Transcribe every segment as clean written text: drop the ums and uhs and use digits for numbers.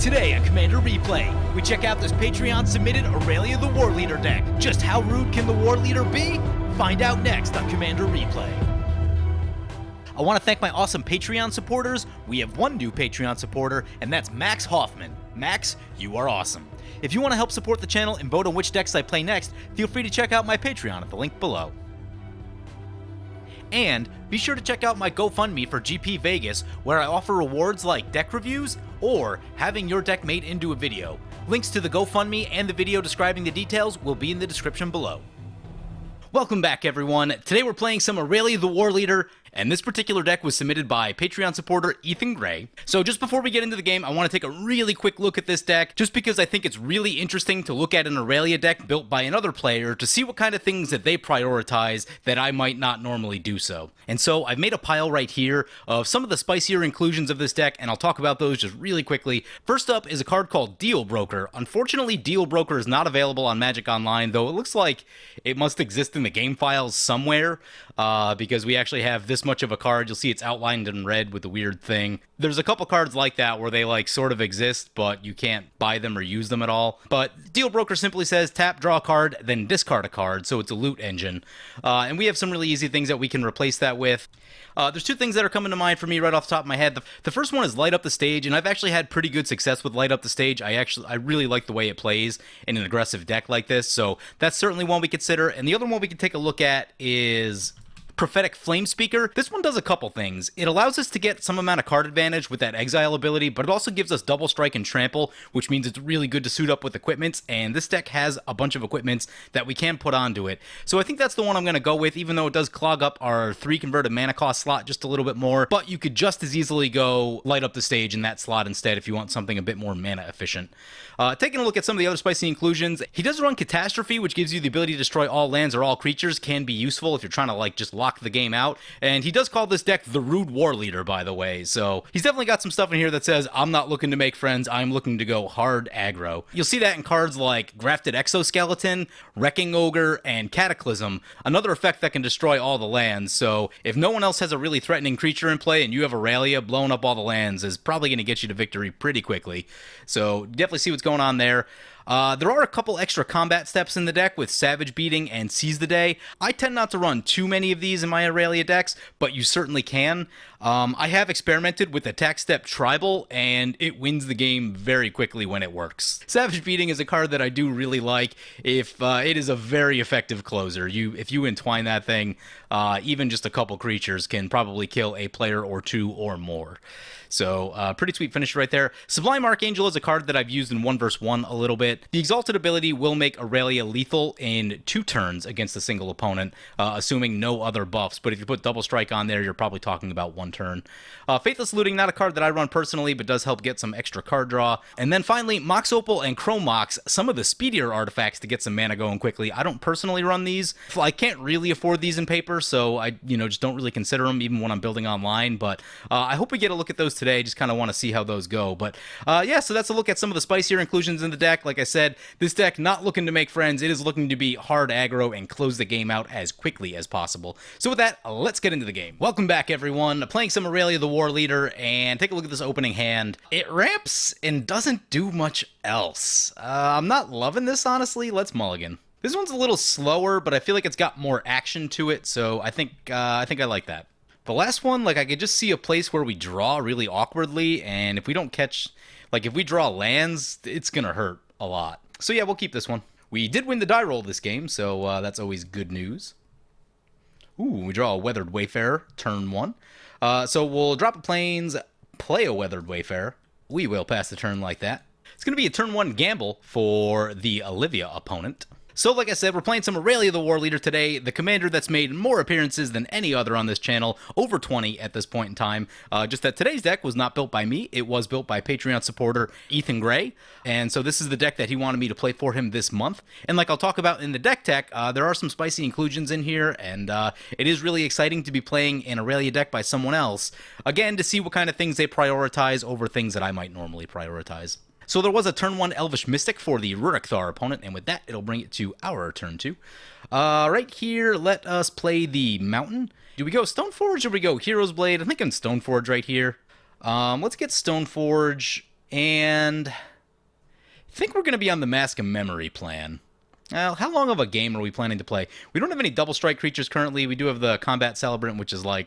Today on Commander Replay, we check out this Patreon-submitted Aurelia the War Leader deck. Just how rude can the War Leader be? Find out next on Commander Replay. I want to thank my awesome Patreon supporters. We have one new Patreon supporter, and that's Max Hoffman. Max, you are awesome. If you want to help support the channel and vote on which decks I play next, feel free to check out my Patreon at the link below. And be sure to check out my GoFundMe for GP Vegas, where I offer rewards like deck reviews or having your deck made into a video. Links to the GoFundMe and the video describing the details will be in the description below. Welcome back, everyone. Today we're playing some Aurelia the War Leader, and this particular deck was submitted by Patreon supporter Ethan Gray. So just before we get into the game, I want to take a really quick look at this deck, just because I think it's really interesting to look at an Aurelia deck built by another player to see what kind of things that they prioritize that I might not normally do so. And so I've made a pile right here of some of the spicier inclusions of this deck, and I'll talk about those just really quickly. First up is a card called Deal Broker. Unfortunately, Deal Broker is not available on Magic Online, though it looks like it must exist in the game files somewhere, because we actually have this much of a card. You'll see it's outlined in red with a weird thing. There's a couple cards like that where they like sort of exist, but you can't buy them or use them at all. But Deal Broker simply says tap, draw a card, then discard a card, so it's a loot engine. And we have some really easy things that we can replace that with. There's two things that are coming to mind for me right off the top of my head. The first one is Light Up the Stage, and I've actually had pretty good success with Light Up the Stage. I really like the way it plays in an aggressive deck like this, so that's certainly one we consider. And the other one we can take a look at is Prophetic Flame Speaker. This one does a couple things. It allows us to get some amount of card advantage with that exile ability, but it also gives us double strike and trample, which means it's really good to suit up with equipments, and this deck has a bunch of equipments that we can put onto it. So I think that's the one I'm going to go with, even though it does clog up our 3 converted mana cost slot just a little bit more, but you could just as easily go Light Up the Stage in that slot instead if you want something a bit more mana efficient. Taking a look at some of the other spicy inclusions, he does run Catastrophe, which gives you the ability to destroy all lands or all creatures. Can be useful if you're trying to like just lock the game out. And he does call this deck the Rude War Leader, by the way. So he's definitely got some stuff in here that says, I'm not looking to make friends, I'm looking to go hard aggro. You'll see that in cards like Grafted Exoskeleton, Wrecking Ogre, and Cataclysm, another effect that can destroy all the lands. So if no one else has a really threatening creature in play and you have Aurelia, blowing up all the lands is probably going to get you to victory pretty quickly. So definitely see what's going on there. There are a couple extra combat steps in the deck with Savage Beating and Seize the Day. I tend not to run too many of these in my Aurelia decks, but you certainly can. I have experimented with Attack Step Tribal, and it wins the game very quickly when it works. Savage Beating is a card that I do really like. If it is a very effective closer. If you entwine that thing, even just a couple creatures can probably kill a player or two or more. So, pretty sweet finish right there. Sublime Archangel is a card that I've used in 1vs1 a little bit. The Exalted ability will make Aurelia lethal in 2 turns against a single opponent, assuming no other buffs. But if you put Double Strike on there, you're probably talking about 1 turn. Faithless Looting, not a card that I run personally, but does help get some extra card draw. And then finally, Mox Opal and Chrome Mox, some of the speedier artifacts to get some mana going quickly. I don't personally run these. I can't really afford these in paper, so I just don't really consider them even when I'm building online. But I hope we get a look at those today. Just kind of want to see how those go. But yeah, so that's a look at some of the spicier inclusions in the deck. Like I said, this deck not looking to make friends. It is looking to be hard aggro and close the game out as quickly as possible. So with that, let's get into the game. Welcome back, everyone. Playing some Aurelia the War Leader, and take a look at this opening hand. It ramps and doesn't do much else. I'm not loving this, honestly. Let's mulligan. This one's a little slower, but I feel like it's got more action to it, so I think I like that. The last one, like, I could just see a place where we draw really awkwardly, and if we don't catch, like, if we draw lands, it's gonna hurt a lot. So yeah, we'll keep this one. We did win the die roll this game, so that's always good news. Ooh, we draw a Weathered Wayfarer, turn 1. So we'll drop the plains, play a Weathered Wayfarer. We will pass the turn like that. It's gonna be a turn 1 gamble for the Olivia opponent. So like I said, we're playing some Aurelia the War Leader today, the commander that's made more appearances than any other on this channel, over 20 at this point in time. Just that today's deck was not built by me, it was built by Patreon supporter Ethan Gray, and so this is the deck that he wanted me to play for him this month. And like I'll talk about in the deck tech, there are some spicy inclusions in here, and it is really exciting to be playing an Aurelia deck by someone else, again, to see what kind of things they prioritize over things that I might normally prioritize. So there was a turn 1 Elvish Mystic for the Ruric Thar opponent, and with that, it'll bring it to our turn 2. Right here, let us play the Mountain. Do we go Stoneforge or we go Hero's Blade? I think I'm Stoneforge right here. Let's get Stoneforge, And I think we're going to be on the Mask of Memory plan. How long of a game are we planning to play? We don't have any double strike creatures currently. We do have the Combat Celebrant, which is like,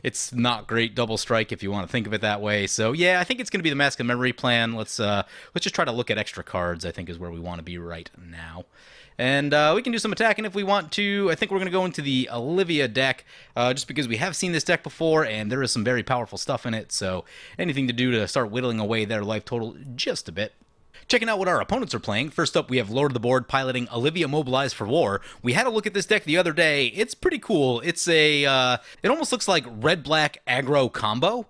it's not great double strike if you want to think of it that way. So yeah, I think it's going to be the Mask of Memory plan. Let's just try to look at extra cards, I think is where we want to be right now. And we can do some attacking if we want to. I think we're going to go into the Olivia deck, just because we have seen this deck before, and there is some very powerful stuff in it. So anything to do to start whittling away their life total just a bit. Checking out what our opponents are playing. First up, we have Lord of the Board piloting Olivia Mobilized for War. We had a look at this deck the other day. It's pretty cool. It's a, it almost looks like red-black aggro combo.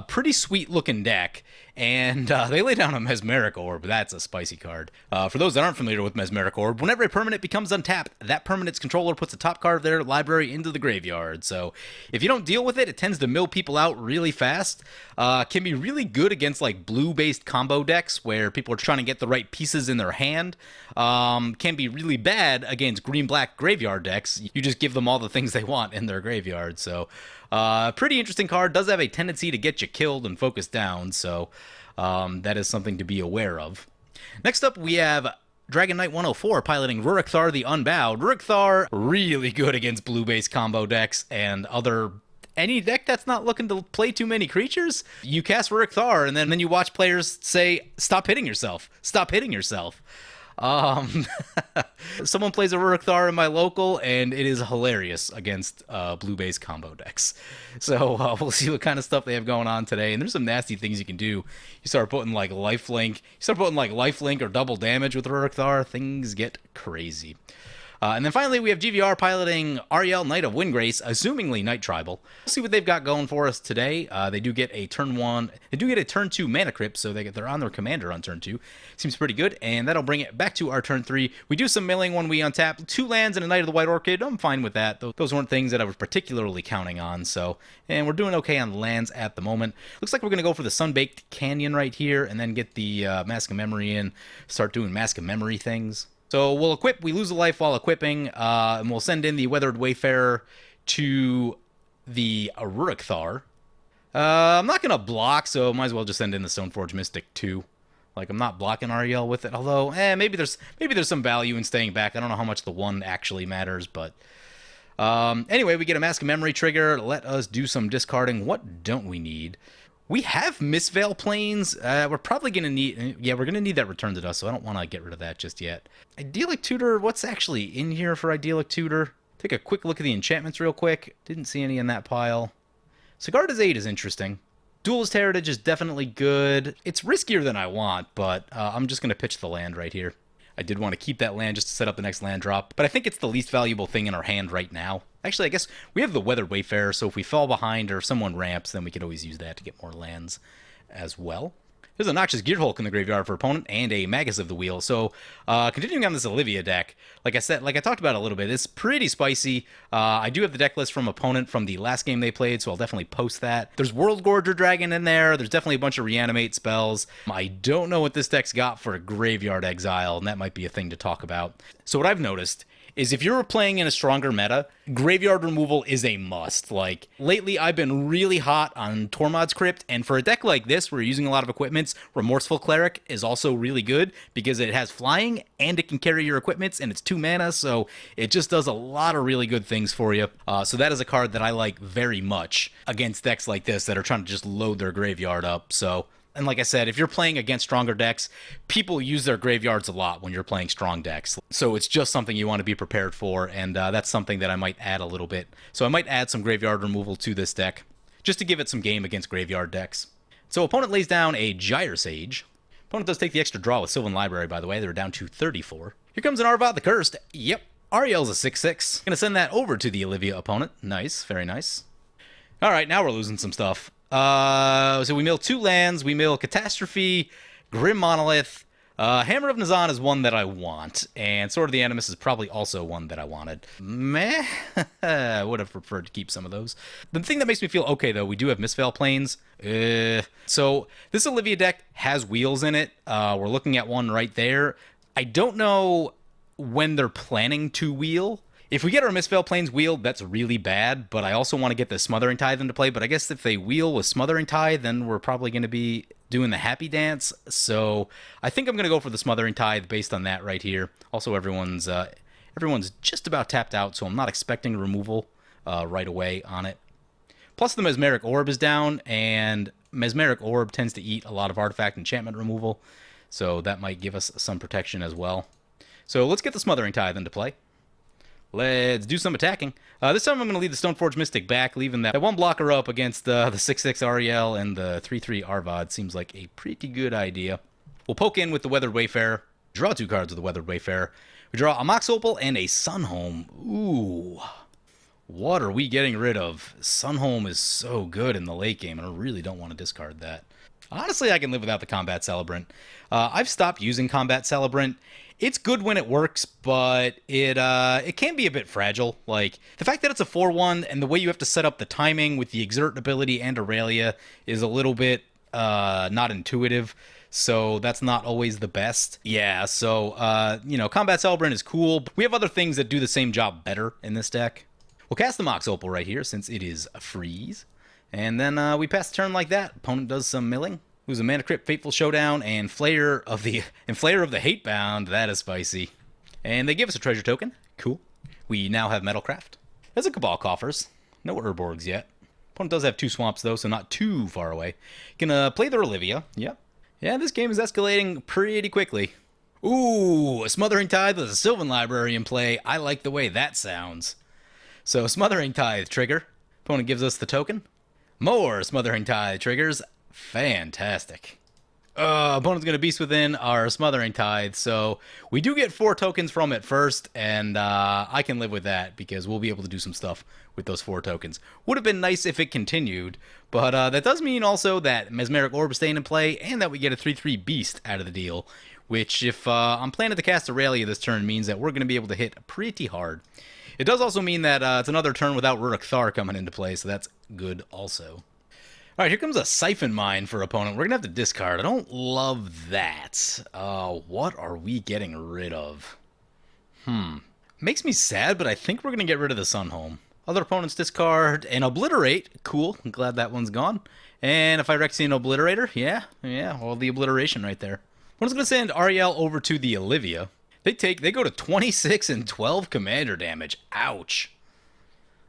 Pretty sweet looking deck. And they lay down a Mesmeric Orb. That's a spicy card. For those that aren't familiar with Mesmeric Orb, whenever a permanent becomes untapped, that permanent's controller puts the top card of their library into the graveyard. So if you don't deal with it, it tends to mill people out really fast. Can be really good against like blue-based combo decks where people are trying to get the right pieces in their hand. Can be really bad against green-black graveyard decks. You just give them all the things they want in their graveyard. So pretty interesting card. Does have a tendency to get you killed and focused down, so that is something to be aware of. Next up, we have Dragon Knight 104 piloting Ruric Thar the Unbowed. Ruric Thar, really good against blue-based combo decks and any deck that's not looking to play too many creatures. You cast Ruric Thar, and then you watch players say, stop hitting yourself. Stop hitting yourself. Someone plays a Ruric Thar in my local, and it is hilarious against blue-based combo decks. So we'll see what kind of stuff they have going on today. And there's some nasty things you can do. You start putting like lifelink. Or double damage with Ruric Thar. Things get crazy. And then finally, we have GVR piloting Aryel, Knight of Windgrace, assumingly Knight Tribal. We'll see what they've got going for us today. They do get a turn 2 mana crypt, so they're on their commander on turn 2. Seems pretty good, and that'll bring it back to our turn 3. We do some milling when we untap 2 lands and a Knight of the White Orchid. I'm fine with that. Those weren't things that I was particularly counting on, and we're doing okay on lands at the moment. Looks like we're going to go for the Sunbaked Canyon right here, and then get the Mask of Memory in, start doing Mask of Memory things. So we'll equip, we lose a life while equipping, and we'll send in the Weathered Wayfarer to the Ruric Thar. I'm not going to block, so might as well just send in the Stoneforge Mystic too. Like, I'm not blocking Aryel with it, although, maybe there's some value in staying back. I don't know how much the 1 actually matters, but anyway, we get a Mask of Memory trigger. Let us do some discarding. What don't we need? We have Mistveil Plains. We're probably going to need... Yeah, we're going to need that Return to Dust, so I don't want to get rid of that just yet. Idyllic Tutor, what's actually in here for Idyllic Tutor? Take a quick look at the enchantments real quick. Didn't see any in that pile. Sigarda's Aid is interesting. Duelist Heritage is definitely good. It's riskier than I want, but I'm just going to pitch the land right here. I did want to keep that land just to set up the next land drop, but I think it's the least valuable thing in our hand right now. Actually, I guess we have the Weathered Wayfarer, so if we fall behind or if someone ramps, then we could always use that to get more lands as well. There's a Noxious Gearhulk in the graveyard for opponent and a Magus of the Wheel. So, continuing on this Olivia deck, like I talked about a little bit, it's pretty spicy. I do have the deck list from opponent from the last game they played, so I'll definitely post that. There's World Gorger Dragon in there. There's definitely a bunch of Reanimate spells. I don't know what this deck's got for a Graveyard Exile, and that might be a thing to talk about. So what I've noticed is if you're playing in a stronger meta, graveyard removal is a must. Like, lately I've been really hot on Tormod's Crypt, and for a deck like this where you're using a lot of equipments, Remorseful Cleric is also really good because it has flying and it can carry your equipments and it's 2 mana, so it just does a lot of really good things for you. So that is a card that I like very much against decks like this that are trying to just load their graveyard up. So... And like I said, if you're playing against stronger decks, people use their graveyards a lot when you're playing strong decks. So it's just something you want to be prepared for, and that's something that I might add a little bit. So I might add some graveyard removal to this deck, just to give it some game against graveyard decks. So opponent lays down a Gyre Sage. Opponent does take the extra draw with Sylvan Library, by the way. They're down to 34. Here comes an Arvat the Cursed. Yep, Aryel's a 6/6. Gonna send that over to the Olivia opponent. Nice, very nice. All right, now we're losing some stuff. So we mill 2 lands, we mill Catastrophe, Grim Monolith, Hammer of Nazan is one that I want, and Sword of the Animus is probably also one that I wanted. Meh, I would have preferred to keep some of those. The thing that makes me feel okay, though, we do have Mistveil Plains. So this Olivia deck has wheels in it. We're looking at one right there. I don't know when they're planning to wheel. If we get our Misspell Plains wheel, that's really bad, but I also want to get the Smothering Tithe into play. But I guess if they wheel with Smothering Tithe, then we're probably going to be doing the Happy Dance. So I think I'm going to go for the Smothering Tithe based on that right here. Also, everyone's just about tapped out, so I'm not expecting removal right away on it. Plus, the Mesmeric Orb is down, and Mesmeric Orb tends to eat a lot of artifact enchantment removal, so that might give us some protection as well. So let's get the Smothering Tithe into play. Let's do some attacking. This time I'm going to leave the Stoneforge Mystic back, leaving that one blocker up against the 6/6 Aryel and the 3/3 Arvad. Seems like a pretty good idea. We'll poke in with the Weathered Wayfarer. Draw 2 cards with the Weathered Wayfarer. We draw a Mox Opal and a Sunhome. Ooh. What are we getting rid of? Sunhome is so good in the late game, and I really don't want to discard that. Honestly, I can live without the Combat Celebrant. I've stopped using Combat Celebrant. It's good when it works, but it can be a bit fragile. Like, the fact that it's a 4/1 and the way you have to set up the timing with the Exert ability and Aurelia is a little bit not intuitive, so that's not always the best. Yeah, so, Combat Celebrant is cool, but we have other things that do the same job better in this deck. We'll cast the Mox Opal right here, since it is a freeze. And then we pass the turn like that. Opponent does some milling. Lose a Mana Crypt, Fateful Showdown, and Flayer of the Hatebound. That is spicy. And they give us a treasure token. Cool. We now have Metalcraft. There's a Cabal Coffers. No Urborgs yet. Opponent does have 2 swamps, though, so not too far away. Gonna play the Olivia. Yep. Yeah, this game is escalating pretty quickly. Ooh, a Smothering Tithe with a Sylvan Library in play. I like the way that sounds. So, Smothering Tithe trigger. Opponent gives us the token. More Smothering Tithe triggers. Fantastic. Opponent's going to Beast Within our Smothering Tithe, so we do get 4 tokens from it first, and I can live with that because we'll be able to do some stuff with those 4 tokens. Would have been nice if it continued, but that does mean also that Mesmeric Orb is staying in play and that we get a 3/3 Beast out of the deal, which if I'm planning to cast Aurelia this turn means that we're going to be able to hit pretty hard. It does also mean that it's another turn without Ruric Thar coming into play, so that's good also. All right, here comes a Siphon Mine for opponent. We're going to have to discard. I don't love that. What are we getting rid of? Makes me sad, but I think we're going to get rid of the Sunhome. Other opponents discard and Obliterate. Cool. I'm glad that one's gone. And if I Phyrexian Obliterator, yeah, all the obliteration right there. Opponent's going to send Aryel over to the Olivia. They go to 26 and 12 commander damage. Ouch.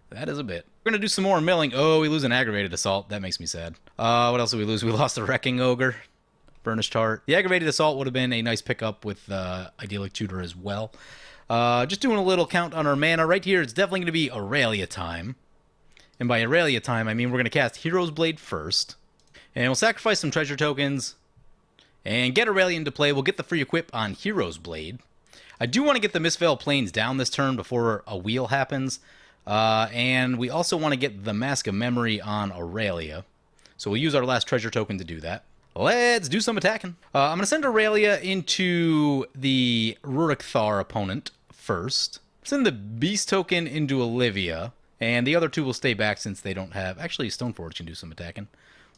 That is a bit. We're going to do some more milling. Oh, we lose an Aggravated Assault. That makes me sad. What else did we lose? We lost the Wrecking Ogre. Burnished Heart. The Aggravated Assault would have been a nice pickup with Idyllic Tutor as well. Just doing a little count on our mana. Right here, it's definitely going to be Aurelia time. And by Aurelia time, I mean we're going to cast Hero's Blade first. And we'll sacrifice some treasure tokens. And get Aurelia into play. We'll get the free equip on Hero's Blade. I do want to get the Misspell Plains down this turn before a wheel happens. And we also want to get the Mask of Memory on Aurelia. So we'll use our last treasure token to do that. Let's do some attacking. I'm going to send Aurelia into the Ruric Thar opponent first. Send the Beast token into Olivia. And the other 2 will stay back since they don't have... Actually, Stoneforge can do some attacking.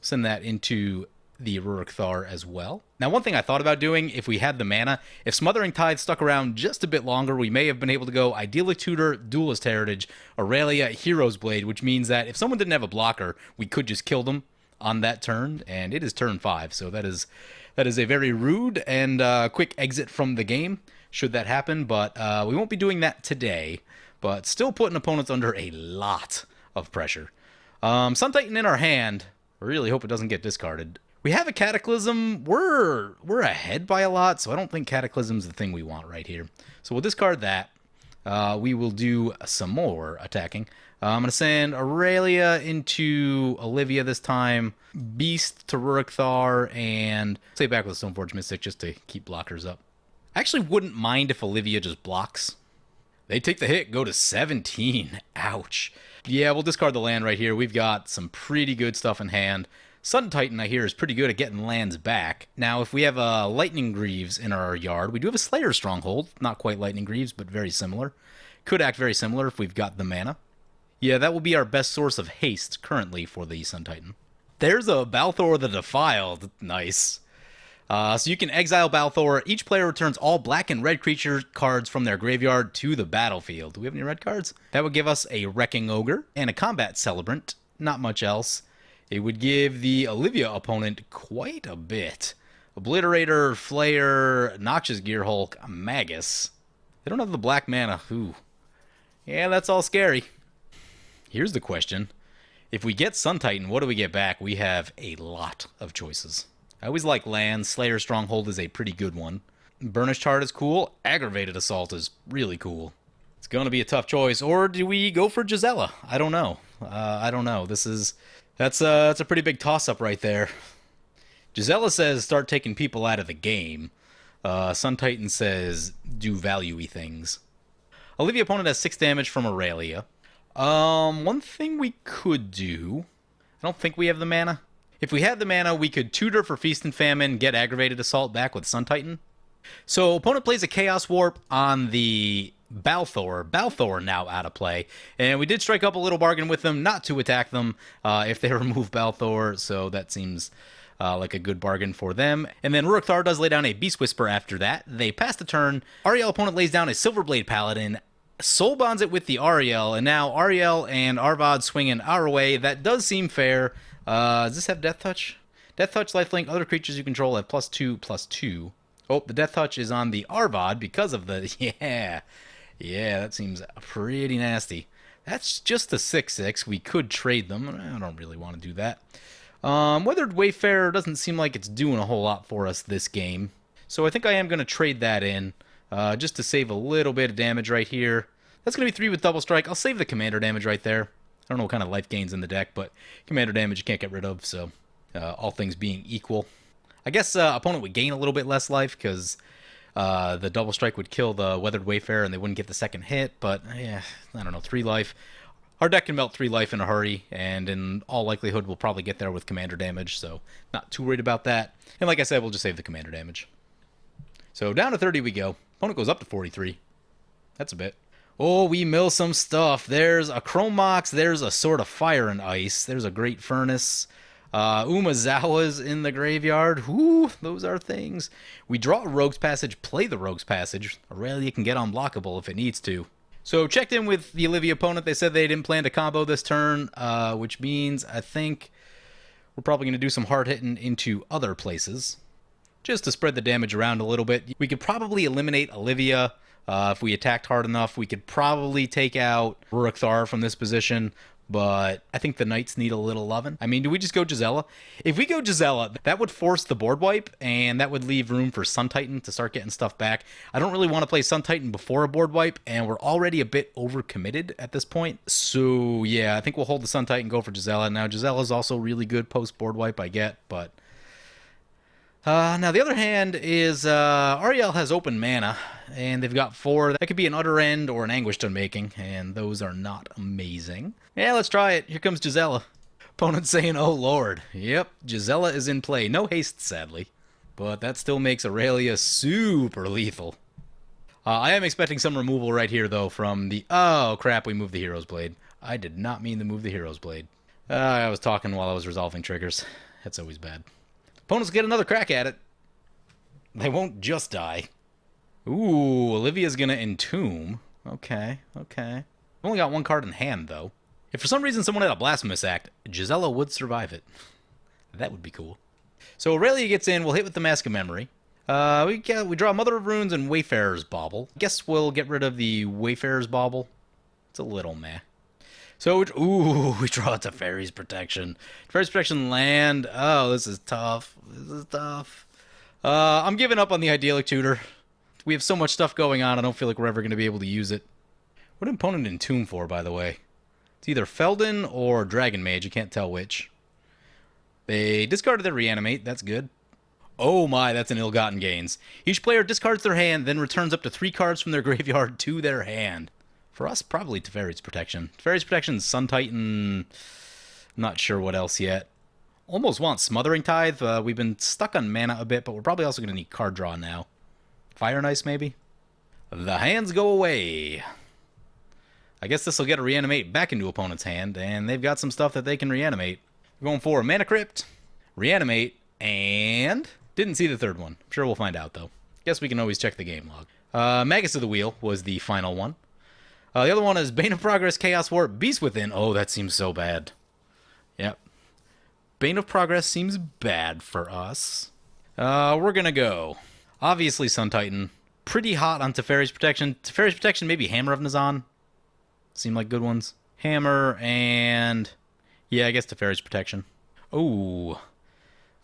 Send that into the Ruric Thar as well. Now, one thing I thought about doing, if we had the mana, if Smothering Tithe stuck around just a bit longer, we may have been able to go Idyllic Tutor, Duelist Heritage, Aurelia, Hero's Blade, which means that if someone didn't have a blocker, we could just kill them on that turn, and it is turn 5, so that is a very rude and quick exit from the game, should that happen, but we won't be doing that today, but still putting opponents under a lot of pressure. Sun Titan in our hand. I really hope it doesn't get discarded. We have a Cataclysm. We're ahead by a lot, so I don't think Cataclysm's the thing we want right here. So we'll discard that. We will do some more attacking. I'm going to send Aurelia into Olivia this time. Beast to Ruric Thar, and stay back with Stoneforge Mystic just to keep blockers up. I actually wouldn't mind if Olivia just blocks. They take the hit, go to 17. Ouch. Yeah, we'll discard the land right here. We've got some pretty good stuff in hand. Sun Titan, I hear, is pretty good at getting lands back. Now, if we have Lightning Greaves in our yard, we do have a Slayer Stronghold. Not quite Lightning Greaves, but very similar. Could act very similar if we've got the mana. Yeah, that will be our best source of haste currently for the Sun Titan. There's a Balthor the Defiled. Nice. So you can exile Balthor. Each player returns all black and red creature cards from their graveyard to the battlefield. Do we have any red cards? That would give us a Wrecking Ogre and a Combat Celebrant. Not much else. It would give the Olivia opponent quite a bit. Obliterator, Flayer, Noxious Gearhulk, Magus. They don't have the black mana. Ooh. Yeah, that's all scary. Here's the question. If we get Sun Titan, what do we get back? We have a lot of choices. I always like land. Slayer Stronghold is a pretty good one. Burnished Heart is cool. Aggravated Assault is really cool. It's going to be a tough choice. Or do we go for Gisela? I don't know. I don't know. That's a pretty big toss-up right there. Gisela says start taking people out of the game. Sun Titan says do value-y things. Olivia opponent has 6 damage from Aurelia. One thing we could do... I don't think we have the mana. If we had the mana, we could tutor for Feast and Famine, get Aggravated Assault back with Sun Titan. So opponent plays a Chaos Warp on the Balthor. Balthor now out of play. And we did strike up a little bargain with them not to attack them if they remove Balthor. So that seems like a good bargain for them. And then Ruric Thar does lay down a Beast Whisper after that. They pass the turn. Aryel opponent lays down a Silverblade Paladin. Soul bonds it with the Aryel. And now Aryel and Arvad swinging our way. That does seem fair. Does this have Death Touch? Death Touch, Lifelink, other creatures you control have +2/+2. Oh, the Death Touch is on the Arvad because of the... Yeah, that seems pretty nasty. That's just a 6/6. We could trade them. I don't really want to do that. Weathered Wayfarer doesn't seem like it's doing a whole lot for us this game. So I think I am going to trade that in just to save a little bit of damage right here. That's going to be 3 with Double Strike. I'll save the Commander damage right there. I don't know what kind of life gains in the deck, but Commander damage you can't get rid of, so all things being equal. I guess opponent would gain a little bit less life because the Double Strike would kill the Weathered Wayfarer and they wouldn't get the second hit, but yeah, I don't know, 3 life. Our deck can melt 3 life in a hurry, and in all likelihood we'll probably get there with Commander damage, so not too worried about that. And like I said, we'll just save the Commander damage. So down to 30 we go. Opponent goes up to 43. That's a bit. Oh, we mill some stuff. There's a Chrome Mox. There's a Sword of Fire and Ice. There's a Great Furnace. Umazawa's in the graveyard. Whoo, those are things. We draw a Rogue's Passage, play the Rogue's Passage. Aurelia can get unblockable if it needs to. So checked in with the Olivia opponent. They said they didn't plan to combo this turn, which means I think we're probably going to do some hard hitting into other places. Just to spread the damage around a little bit. We could probably eliminate Olivia. If we attacked hard enough, we could probably take out Ruric Thar from this position, but I think the Knights need a little loving. I mean, do we just go Gisela? If we go Gisela, that would force the board wipe, and that would leave room for Sun Titan to start getting stuff back. I don't really want to play Sun Titan before a board wipe, and we're already a bit overcommitted at this point. So, yeah, I think we'll hold the Sun Titan, go for Gisela. Now, Gisela's also really good post-board wipe, I get, but... now, the other hand is Aryel has open mana, and they've got 4. That could be an Utter End or an Anguished Unmaking, and those are not amazing. Yeah, let's try it. Here comes Gisela. Opponent saying, oh lord. Yep, Gisela is in play. No haste, sadly. But that still makes Aurelia super lethal. I am expecting some removal right here, though, from the... Oh, crap, we moved the Hero's Blade. I did not mean to move the Hero's Blade. I was talking while I was resolving triggers. That's always bad. Opponents get another crack at it. They won't just die. Ooh, Olivia's gonna Entomb. Okay, okay. I've only got 1 card in hand, though. If for some reason someone had a Blasphemous Act, Gisela would survive it. That would be cool. So Aurelia gets in. We'll hit with the Mask of Memory. We draw Mother of Runes and Wayfarer's Bauble. Guess we'll get rid of the Wayfarer's Bauble. It's a little meh. So, we draw it to Fairy's Protection. Fairy's Protection land. Oh, this is tough. This is tough. I'm giving up on the Idyllic Tutor. We have so much stuff going on, I don't feel like we're ever going to be able to use it. What did opponent Entomb for, by the way? It's either Felden or Dragon Mage. I can't tell which. They discarded their Reanimate. That's good. Oh my, that's an ill-gotten gains. Each player discards their hand, then returns up to 3 cards from their graveyard to their hand. For us, probably Teferi's Protection. Teferi's Protection, Sun Titan, not sure what else yet. Almost want Smothering Tithe. We've been stuck on mana a bit, but we're probably also going to need card draw now. Fire and Ice, maybe? The hands go away. I guess this will get a Reanimate back into opponent's hand, and they've got some stuff that they can reanimate. We're going for a Mana Crypt, Reanimate, and Didn't see the third one. I'm sure we'll find out, though. Guess we can always check the game log. Magus of the Wheel was the final one. The other one is Bane of Progress, Chaos Warp, Beast Within. Oh, that seems so bad. Yep. Bane of Progress seems bad for us. We're gonna go. Obviously, Sun Titan. Pretty hot on Teferi's Protection. Teferi's Protection, maybe Hammer of Nazan. Seem like good ones. Hammer and... yeah, I guess Teferi's Protection. Oh.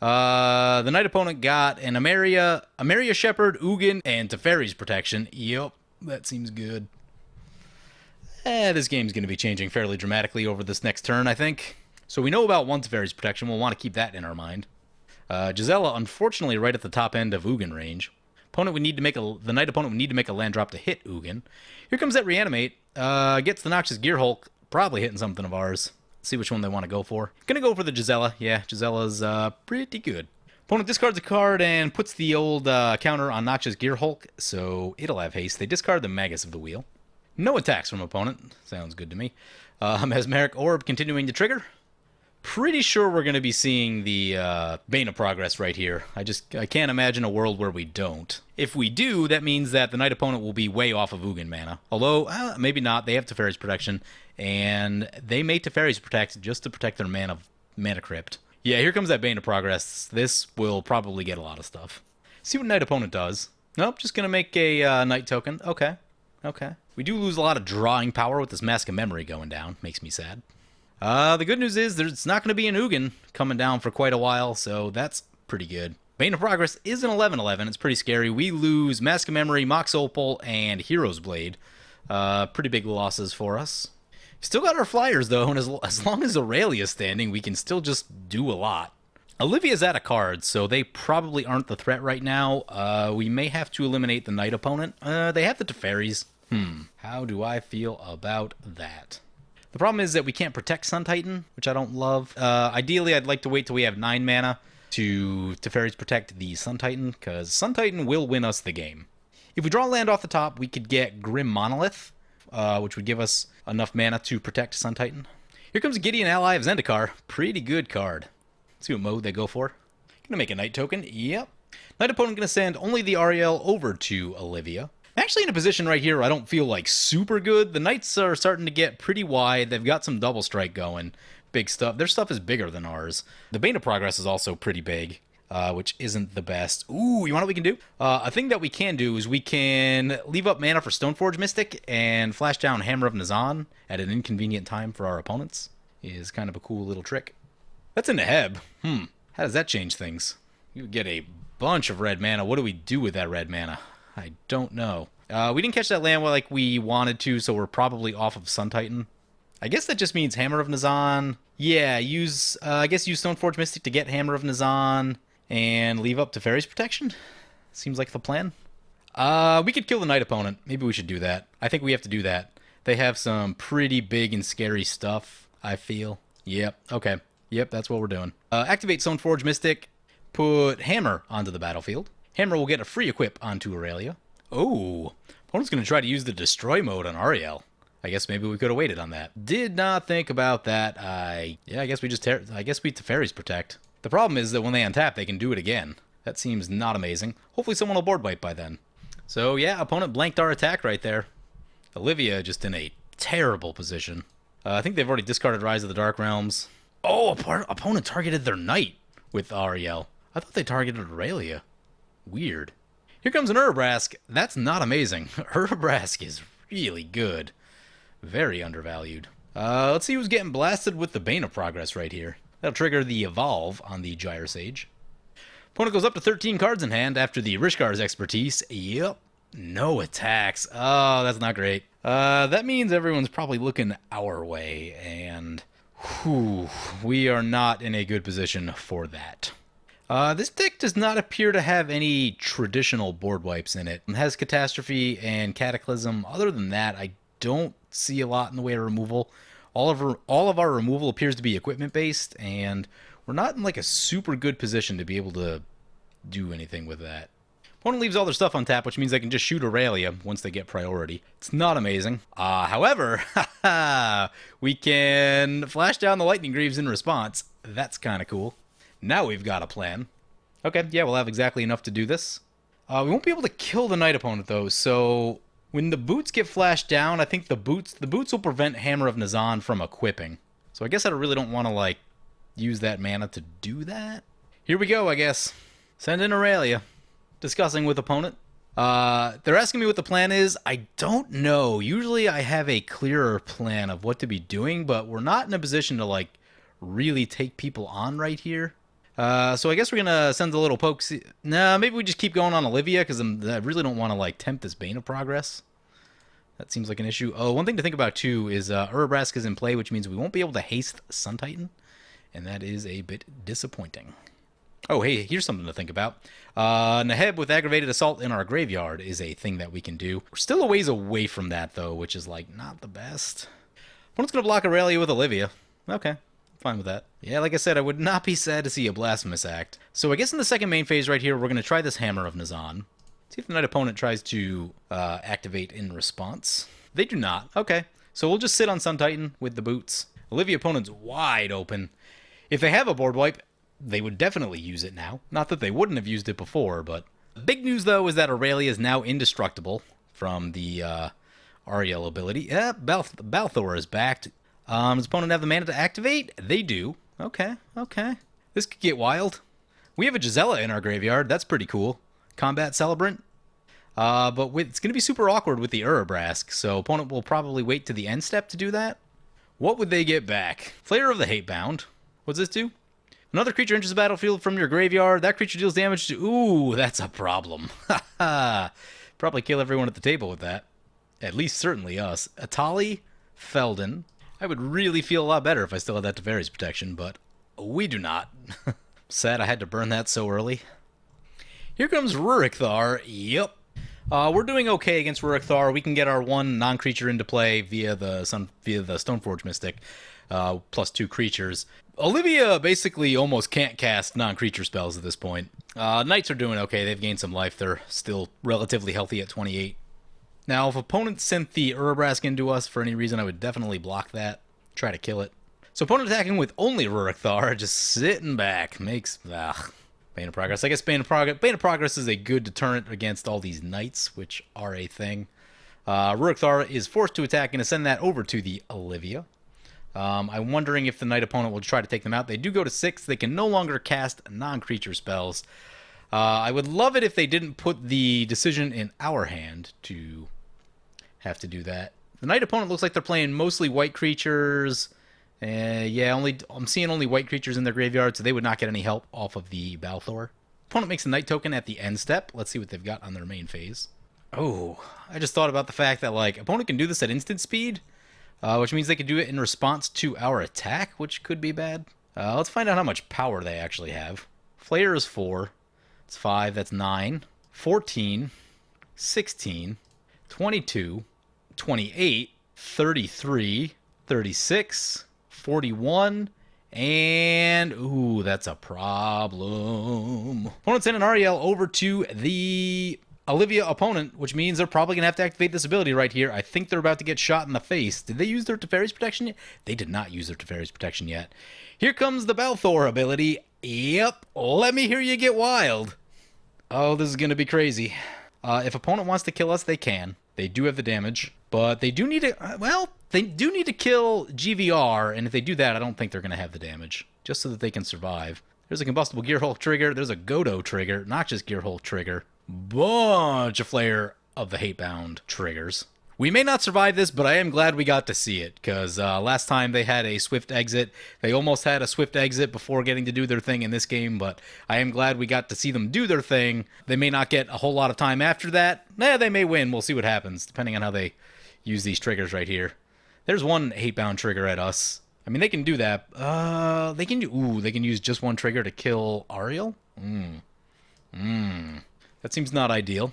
The Knight opponent got an Ameria Shepherd, Ugin, and Teferi's Protection. Yep, that seems good. This game's going to be changing fairly dramatically over this next turn, I think. So we know about one Teferi's Protection. We'll want to keep that in our mind. Gisela, unfortunately, right at the top end of Ugin range. The Knight opponent would need to make a land drop to hit Ugin. Here comes that Reanimate. Gets the Noxious Gear Hulk, probably hitting something of ours. Let's see which one they want to go for. Gonna go for the Gisela. Yeah, Gisela's pretty good. Opponent discards a card and puts the old counter on Noxious Gear Hulk, so it'll have haste. They discard the Magus of the Wheel. No attacks from opponent. Sounds good to me. Mesmeric Orb continuing to trigger. Pretty sure we're going to be seeing the Bane of Progress right here. I can't imagine a world where we don't. If we do, that means that the Knight opponent will be way off of Ugin mana. Although, maybe not. They have Teferi's Protection, and they may Teferi's Protect just to protect their mana crypt. Yeah, here comes that Bane of Progress. This will probably get a lot of stuff. See what Knight opponent does. Nope, just going to make a Knight token. Okay. We do lose a lot of drawing power with this Mask of Memory going down. Makes me sad. The good news is there's not going to be an Ugin coming down for quite a while, so that's pretty good. Bane of Progress is an 11/11. It's pretty scary. We lose Mask of Memory, Mox Opal, and Hero's Blade. Pretty big losses for us. Still got our flyers, though, and as long as Aurelia's standing, we can still just do a lot. Olivia's out of cards, so they probably aren't the threat right now. We may have to eliminate the Knight opponent. They have the Teferi's. How do I feel about that? The problem is that we can't protect Sun Titan, which I don't love. Ideally, I'd like to wait till we have 9 mana to Teferi's Protect the Sun Titan, because Sun Titan will win us the game. If we draw land off the top, we could get Grim Monolith, which would give us enough mana to protect Sun Titan. Here comes a Gideon Ally of Zendikar. Pretty good card. Let's see what mode they go for. Gonna make a Knight token. Yep. Knight opponent gonna send only the Aryel over to Olivia. I'm actually in a position right here where I don't feel like super good. The Knights are starting to get pretty wide. They've got some double strike going. Big stuff. Their stuff is bigger than ours. The Bane of Progress is also pretty big, which isn't the best. Ooh, you know what we can do? A thing that we can do is we can leave up mana for Stoneforge Mystic and flash down Hammer of Nazan at an inconvenient time for our opponents. Is kind of a cool little trick. That's into Heb. How does that change things? You get a bunch of red mana. What do we do with that red mana? I don't know. We didn't catch that land like we wanted to, so we're probably off of Sun Titan. I guess that just means Hammer of Nazan. Yeah, I guess use Stoneforge Mystic to get Hammer of Nazan and leave up Teferi's Protection. Seems like the plan. We could kill the Knight opponent. Maybe we should do that. I think we have to do that. They have some pretty big and scary stuff, I feel. Yep, okay. Yep, that's what we're doing. Activate Stoneforge Mystic. Put Hammer onto the battlefield. Hammer will get a free equip onto Aurelia. Oh, opponent's going to try to use the Destroy mode on Aryel. I guess maybe we could have waited on that. Did not think about that. I guess we Teferi's Protect. The problem is that when they untap, they can do it again. That seems not amazing. Hopefully someone will board wipe by then. So yeah, opponent blanked our attack right there. Olivia just in a terrible position. I think they've already discarded Rise of the Dark Realms. Oh, opponent targeted their Knight with Aryel. I thought they targeted Aurelia. Weird. Here comes an Urabrask. That's not amazing. Urabrask is really good. Very undervalued. Let's see who's getting blasted with the Bane of Progress right here. That'll trigger the Evolve on the Gyre Sage. Opponent goes up to 13 cards in hand after the Rishkar's expertise. Yep. No attacks. Oh, that's not great. That means everyone's probably looking our way, and we are not in a good position for that. This deck does not appear to have any traditional board wipes in it. It has Catastrophe and Cataclysm. Other than that, I don't see a lot in the way of removal. All of our removal appears to be equipment based, and we're not in like a super good position to be able to do anything with that. Opponent leaves all their stuff on tap, which means they can just shoot Aurelia once they get priority. It's not amazing. However, we can flash down the Lightning Greaves in response. That's kind of cool. Now we've got a plan. Okay, yeah, we'll have exactly enough to do this. We won't be able to kill the knight opponent, though, so when the boots get flashed down, I think the boots will prevent Hammer of Nazan from equipping. So I guess I really don't want to, like, use that mana to do that. Here we go, I guess. Send in Aurelia. Discussing with opponent. They're asking me what the plan is. I don't know. Usually I have a clearer plan of what to be doing, but we're not in a position to, like, really take people on right here. So I guess we're gonna send a little pokes. Nah, maybe we just keep going on Olivia, because I really don't want to, like, tempt this Bane of Progress. That seems like an issue. Oh, one thing to think about, too, is Urabrask is in play, which means we won't be able to haste Sun Titan, and that is a bit disappointing. Oh, hey, here's something to think about. Neheb with Aggravated Assault in our graveyard is a thing that we can do. We're still a ways away from that, though, which is, like, not the best. Opponent's gonna block Aurelia with Olivia. Okay. Fine with that. Yeah, like I said, I would not be sad to see a Blasphemous Act. So I guess in the second main phase right here, we're going to try this Hammer of Nazan. See if the knight opponent tries to activate in response. They do not. Okay. So we'll just sit on Sun Titan with the boots. Olivia opponent's wide open. If they have a board wipe, they would definitely use it now. Not that they wouldn't have used it before, but... The big news, though, is that Aurelia is now indestructible from the Aryel ability. Yeah, Balthor is backed. Does opponent have the mana to activate? They do. Okay, okay. This could get wild. We have a Gisela in our graveyard. That's pretty cool. Combat Celebrant. But it's going to be super awkward with the Urabrask, so opponent will probably wait to the end step to do that. What would they get back? Flayer of the Hatebound. What's this do? Another creature enters the battlefield from your graveyard. That creature deals damage to... Ooh, that's a problem. Haha. Probably kill everyone at the table with that. At least certainly us. Atali, Felden... I would really feel a lot better if I still had that Teferi's protection, but we do not. Sad I had to burn that so early. Here comes Ruric Thar. Yep. We're doing okay against Ruric Thar. We can get our one non-creature into play via the Stoneforge Mystic, plus 2 creatures. Olivia basically almost can't cast non-creature spells at this point. Knights are doing okay. They've gained some life. They're still relatively healthy at 28. Now, if opponent sent the Urabrask into us for any reason, I would definitely block that. Try to kill it. So opponent attacking with only Ruric Thar, just sitting back, makes... Bane of Progress. I guess Bane of Progress is a good deterrent against all these knights, which are a thing. Ruric Thar is forced to attack and to send that over to the Olivia. I'm wondering if the knight opponent will try to take them out. They do go to 6. They can no longer cast non-creature spells. I would love it if they didn't put the decision in our hand to... have to do that. The knight opponent looks like they're playing mostly white creatures. Yeah, I'm seeing only white creatures in their graveyard, so they would not get any help off of the Balthor. Opponent makes a knight token at the end step. Let's see what they've got on their main phase. Oh, I just thought about the fact that, like, opponent can do this at instant speed, which means they could do it in response to our attack, which could be bad. Let's find out how much power they actually have. Flayer is 4. It's 5. That's 9. 14. 16. 22. 28, 33, 36, 41, and... Ooh, that's a problem. Opponent sent an Aryel over to the Olivia opponent, which means they're probably going to have to activate this ability right here. I think they're about to get shot in the face. Did they use their Teferi's protection yet? They did not use their Teferi's protection yet. Here comes the Balthor ability. Yep, let me hear you get wild. Oh, this is going to be crazy. If opponent wants to kill us, they can. They do have the damage, but they do need to, well, they do need to kill GVR, and if they do that, I don't think they're going to have the damage, just so that they can survive. There's a Combustible Gearhulk trigger, there's a Godo trigger, Noxious Gearhulk trigger, bunch of Flayer of the Hatebound triggers. We may not survive this, but I am glad we got to see it, because last time they had a swift exit. They almost had a swift exit before getting to do their thing in this game, but I am glad we got to see them do their thing. They may not get a whole lot of time after that. They may win. We'll see what happens, depending on how they use these triggers right here. There's one Hatebound trigger at us. I mean, they can do that. They can use just one trigger to kill Aryel? That seems not ideal.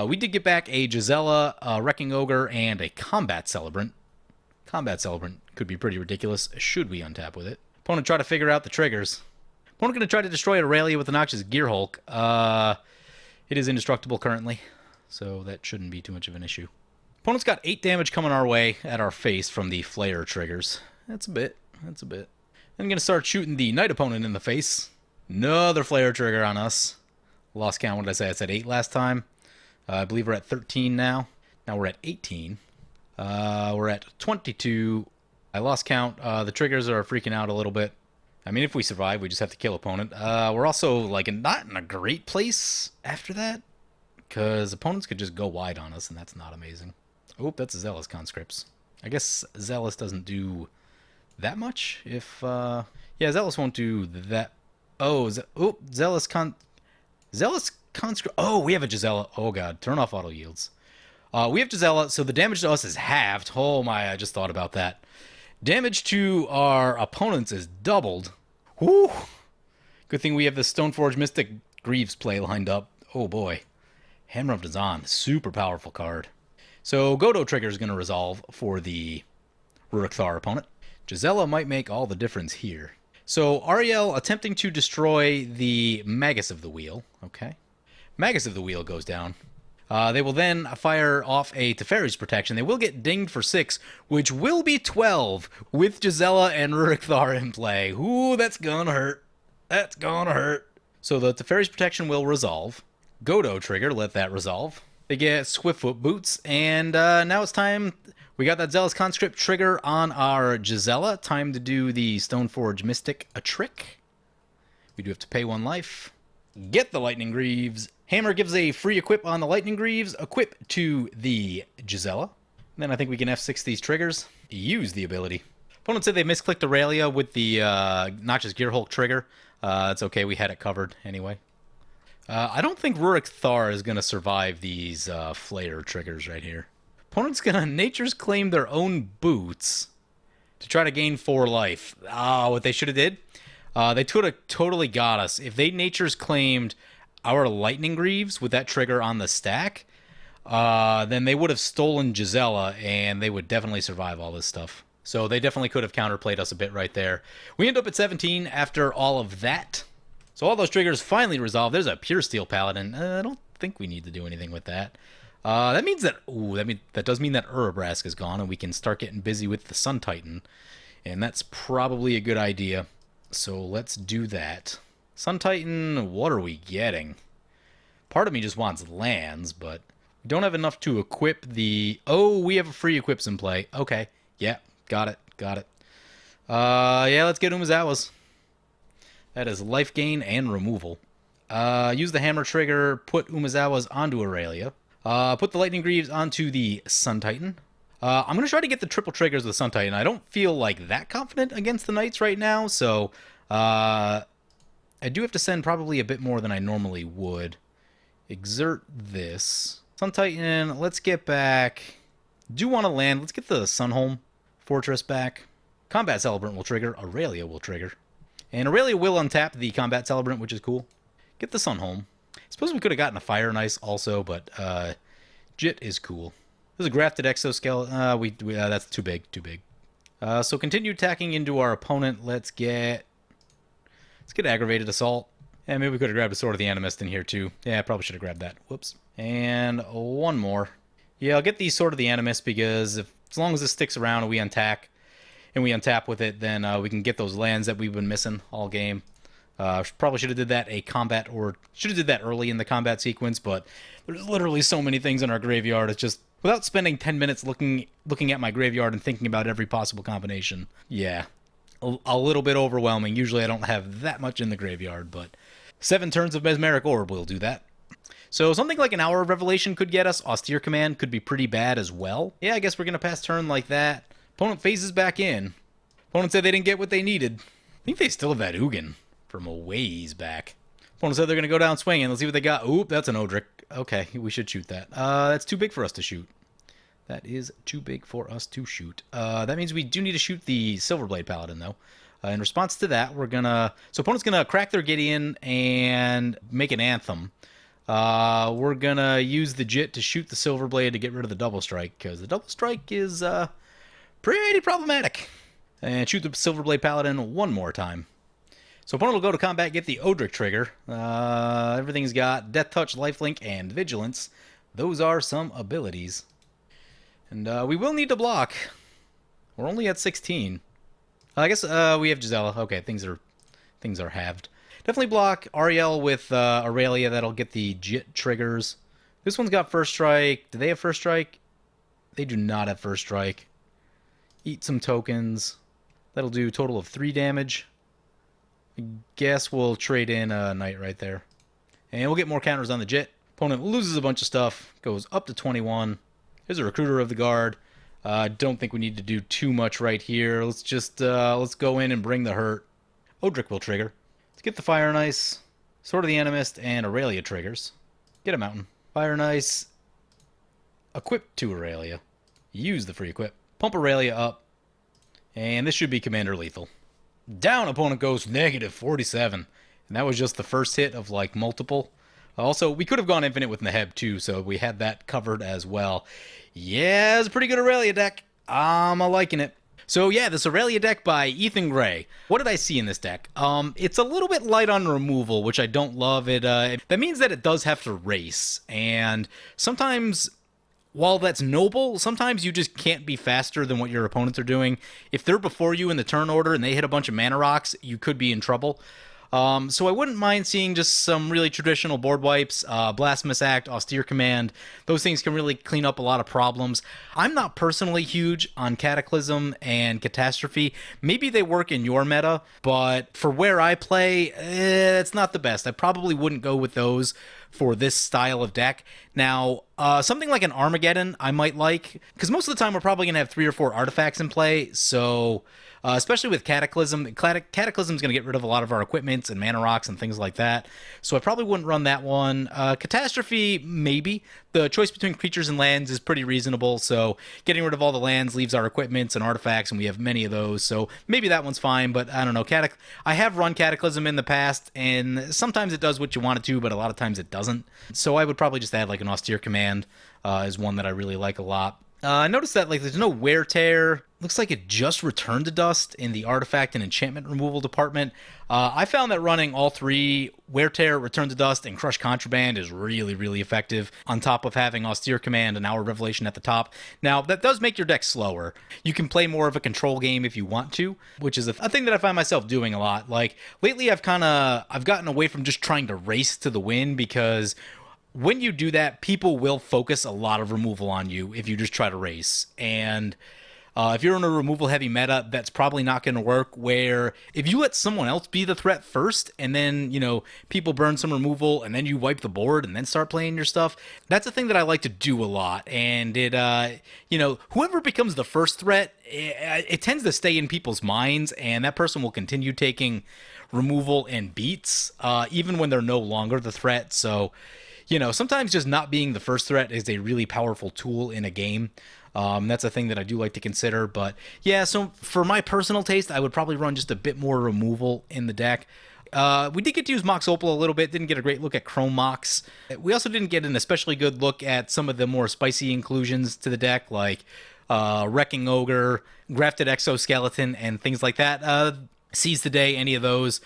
We did get back a Gisela, a Wrecking Ogre, and a Combat Celebrant. Combat Celebrant could be pretty ridiculous, should we untap with it. Opponent try to figure out the triggers. Opponent going to try to destroy Aurelia with the Noxious Gearhulk. It is indestructible currently, so that shouldn't be too much of an issue. Opponent's got 8 damage coming our way at our face from the Flayer triggers. That's a bit. I'm going to start shooting the Knight opponent in the face. Another flare trigger on us. Lost count. What did I say? I said 8 last time. I believe we're at 13 now. Now we're at 18. We're at 22. I lost count. The triggers are freaking out a little bit. I mean, if we survive, we just have to kill opponent. We're also, like, not in a great place after that, because opponents could just go wide on us, and that's not amazing. Oh, that's a Zealous Conscripts. I guess Zealous doesn't do that much. If, yeah, Zealous won't do that. Oh, Zealous Conscript. Oh, we have a Gisela. Oh, God. Turn off auto yields. We have Gisela, so the damage to us is halved. Oh, my, I just thought about that. Damage to our opponents is doubled. Whew. Good thing we have the Stoneforge Mystic Greaves play lined up. Oh boy. Hammer of Dazan. Super powerful card. So Godo trigger is going to resolve for the Ruric Thar opponent. Gisela might make all the difference here. So Aryel attempting to destroy the Magus of the Wheel. Okay. Magus of the Wheel goes down. They will then fire off a Teferi's Protection. They will get dinged for 6, which will be 12 with Gisela and Ruric Thar in play. Ooh, that's gonna hurt. That's gonna hurt. So the Teferi's Protection will resolve. Godo trigger, let that resolve. They get Swiftfoot Boots, and now it's time. We got that Zealous Conscript trigger on our Gisela. Time to do the Stoneforge Mystic a trick. We do have to pay 1 life. Get the Lightning Greaves. Hammer gives a free equip on the Lightning Greaves. Equip to the Gisela. And then I think we can F6 these triggers. Use the ability. Opponent said they misclicked Aurelia with the Noxious Gearhulk trigger. It's okay, we had it covered anyway. I don't think Ruric Thar is going to survive these flare triggers right here. Opponent's going to Nature's Claim their own boots to try to gain 4 life. What they should have did? They could have totally got us. If they Nature's Claimed our Lightning Greaves with that trigger on the stack, then they would have stolen Gisela, and they would definitely survive all this stuff. So they definitely could have counterplayed us a bit right there. We end up at 17 after all of that. So all those triggers finally resolved. There's a Pure Steel Paladin. I don't think we need to do anything with that. That means that, that does mean that Urabrask is gone, and we can start getting busy with the Sun Titan. And that's probably a good idea. So let's do that. Sun Titan, what are we getting? Part of me just wants lands, but we don't have enough to equip the... Oh, we have free equips in play. Okay. Yeah, got it. Got it. Yeah, let's get Umezawa's. That is life gain and removal. Use the hammer trigger, put Umezawa's onto Aurelia. Put the Lightning Greaves onto the Sun Titan. I'm going to try to get the triple triggers with the Sun Titan. I don't feel like that confident against the Knights right now, so... I do have to send probably a bit more than I normally would. Exert this. Sun Titan, let's get back. Do want to land. Let's get the Sunholm Fortress back. Combat Celebrant will trigger. Aurelia will trigger. And Aurelia will untap the Combat Celebrant, which is cool. Get the Sunholm. I suppose we could have gotten a Fire and Ice also, but Jit is cool. There's a Grafted Exoskeleton. That's too big. Too big. So continue attacking into our opponent. Let's get Aggravated Assault. And maybe we could have grabbed a Sword of the Animist in here too. Yeah, I probably should have grabbed that. Whoops. And one more. Yeah, I'll get the Sword of the Animist because as long as this sticks around and we untap with it, then we can get those lands that we've been missing all game. Probably should have did that should have did that early in the combat sequence, but there's literally so many things in our graveyard. It's just without spending 10 minutes looking at my graveyard and thinking about every possible combination. Yeah. A little bit overwhelming. Usually I don't have that much in the graveyard, but 7 turns of Mesmeric Orb will do that. So something like an Hour of Revelation could get us. Austere Command could be pretty bad as well. Yeah, I guess we're going to pass turn like that. Opponent phases back in. Opponent said they didn't get what they needed. I think they still have that Ugin from a ways back. Opponent said they're going to go down swinging. Let's see what they got. Oop, that's an Odric. Okay, we should shoot that. That's too big for us to shoot. That is too big for us to shoot. That means we do need to shoot the Silverblade Paladin, though. In response to that, we're gonna... So opponent's gonna crack their Gideon and make an Anthem. We're gonna use the Jit to shoot the Silverblade to get rid of the Double Strike, because the Double Strike is pretty problematic. And shoot the Silverblade Paladin one more time. So opponent will go to combat, get the Odric trigger. Everything's got Death Touch, Lifelink, and Vigilance. Those are some abilities. And we will need to block. We're only at 16. I guess we have Gisela. Okay, things are halved. Definitely block Aryel with Aurelia. That'll get the Jit triggers. This one's got first strike. Do they have first strike? They do not have first strike. Eat some tokens. That'll do a total of 3 damage. I guess we'll trade in a Knight right there. And we'll get more counters on the Jit. Opponent loses a bunch of stuff. Goes up to 21. Here's a Recruiter of the Guard. I don't think we need to do too much right here. Let's just let's go in and bring the hurt. Odric will trigger. Let's get the Fire and Ice, Sword of the Animist, and Aurelia triggers. Get a Mountain. Fire and Ice. Equip to Aurelia. Use the free equip. Pump Aurelia up. And this should be Commander Lethal. Down, opponent goes negative 47. And that was just the first hit of, like, multiple. Also, we could have gone infinite with Neheb, too, so we had that covered as well. Yeah, it's a pretty good Aurelia deck. I'm liking it. So, yeah, this Aurelia deck by Ethan Gray. What did I see in this deck? It's a little bit light on removal, which I don't love. That means that it does have to race. And sometimes, while that's noble, sometimes you just can't be faster than what your opponents are doing. If they're before you in the turn order and they hit a bunch of mana rocks, you could be in trouble. So I wouldn't mind seeing just some really traditional board wipes, Blasphemous Act, Austere Command. Those things can really clean up a lot of problems. I'm not personally huge on Cataclysm and Catastrophe. Maybe they work in your meta, but for where I play, it's not the best. I probably wouldn't go with those for this style of deck. Now, something like an Armageddon I might like, because most of the time we're probably going to have 3 or 4 artifacts in play, so especially with Cataclysm. Cataclysm's going to get rid of a lot of our equipments and mana rocks and things like that, so I probably wouldn't run that one. Catastrophe, maybe. The choice between creatures and lands is pretty reasonable, so getting rid of all the lands leaves our equipments and artifacts, and we have many of those, so maybe that one's fine, but I don't know. I have run Cataclysm in the past, and sometimes it does what you want it to, but a lot of times it doesn't. So I would probably just add like an Austere Command is one that I really like a lot. I noticed that like there's no Wear Tear. Looks like it just returned to dust in the artifact and enchantment removal department. I found that running all 3, Wear Tear, Return to Dust, and Crush Contraband is really, really effective, on top of having Austere Command and Hour of Revelation at the top. Now, that does make your deck slower. You can play more of a control game if you want to, which is a thing that I find myself doing a lot. Like, lately I've gotten away from just trying to race to the win, because when you do that, people will focus a lot of removal on you if you just try to race. And if you're in a removal-heavy meta, that's probably not going to work, where if you let someone else be the threat first, and then, you know, people burn some removal, and then you wipe the board, and then start playing your stuff, that's a thing that I like to do a lot. And it, you know, whoever becomes the first threat, it tends to stay in people's minds, and that person will continue taking removal and beats, even when they're no longer the threat. So, you know, sometimes just not being the first threat is a really powerful tool in a game. That's a thing that I do like to consider. But yeah, so for my personal taste, I would probably run just a bit more removal in the deck. We did get to use Mox Opal a little bit, didn't get a great look at Chrome Mox. We also didn't get an especially good look at some of the more spicy inclusions to the deck, like Wrecking Ogre, Grafted Exoskeleton, and things like that. Seize the Day, any of those.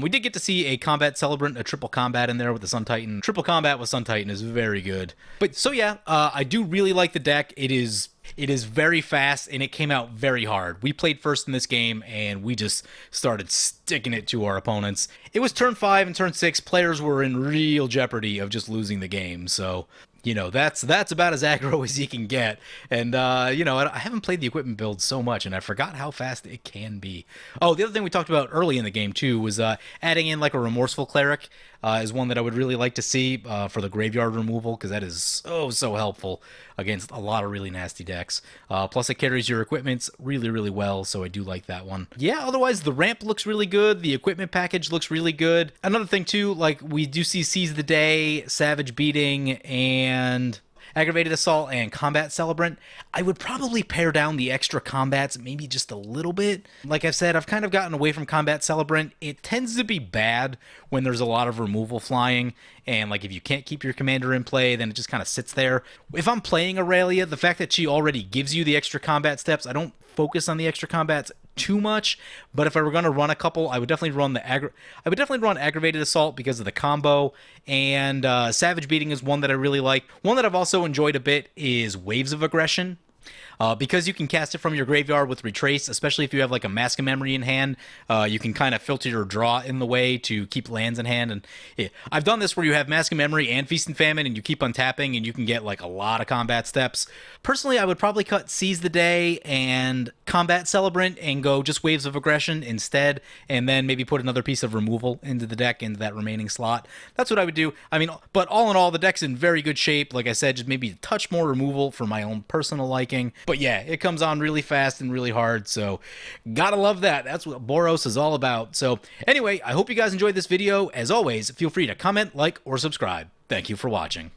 We did get to see a Combat Celebrant, a triple combat in there with the Sun Titan. Triple combat with Sun Titan is very good. But so yeah, I do really like the deck. It is very fast, and it came out very hard. We played first in this game, and we just started sticking it to our opponents. It was turn 5 and turn 6. Players were in real jeopardy of just losing the game, so you know, that's about as aggro as you can get. And, you know, I haven't played the equipment build so much, and I forgot how fast it can be. Oh, the other thing we talked about early in the game, too, was adding in, like, a Remorseful Cleric is one that I would really like to see for the graveyard removal, because that is so helpful against a lot of really nasty decks. Plus, it carries your equipments really, really well, so I do like that one. Yeah, otherwise, the ramp looks really good. The equipment package looks really good. Another thing, too, like, we do see Seize the Day, Savage Beating, and Aggravated Assault and Combat Celebrant. I would probably pare down the extra combats maybe just a little bit. Like I've said, I've kind of gotten away from Combat Celebrant. It tends to be bad when there's a lot of removal flying, and like if you can't keep your commander in play, then it just kind of sits there. If I'm playing Aurelia, the fact that she already gives you the extra combat steps, I don't focus on the extra combats too much. But if I were going to run a couple, I would definitely run Aggravated Assault because of the combo, and Savage Beating is one that I really like. One that I've also enjoyed a bit is Waves of Aggression. Because you can cast it from your graveyard with Retrace, especially if you have like a Mask of Memory in hand, you can kind of filter your draw in the way to keep lands in hand. And yeah, I've done this where you have Mask of Memory and Feast and Famine, and you keep untapping, and you can get like a lot of combat steps. Personally, I would probably cut Seize the Day and Combat Celebrant and go just Waves of Aggression instead, and then maybe put another piece of removal into the deck, into that remaining slot. That's what I would do. I mean, but all in all, the deck's in very good shape. Like I said, just maybe a touch more removal for my own personal liking. But yeah, it comes on really fast and really hard, so gotta love that. That's what Boros is all about. So anyway, I hope you guys enjoyed this video. As always, feel free to comment, like, or subscribe. Thank you for watching.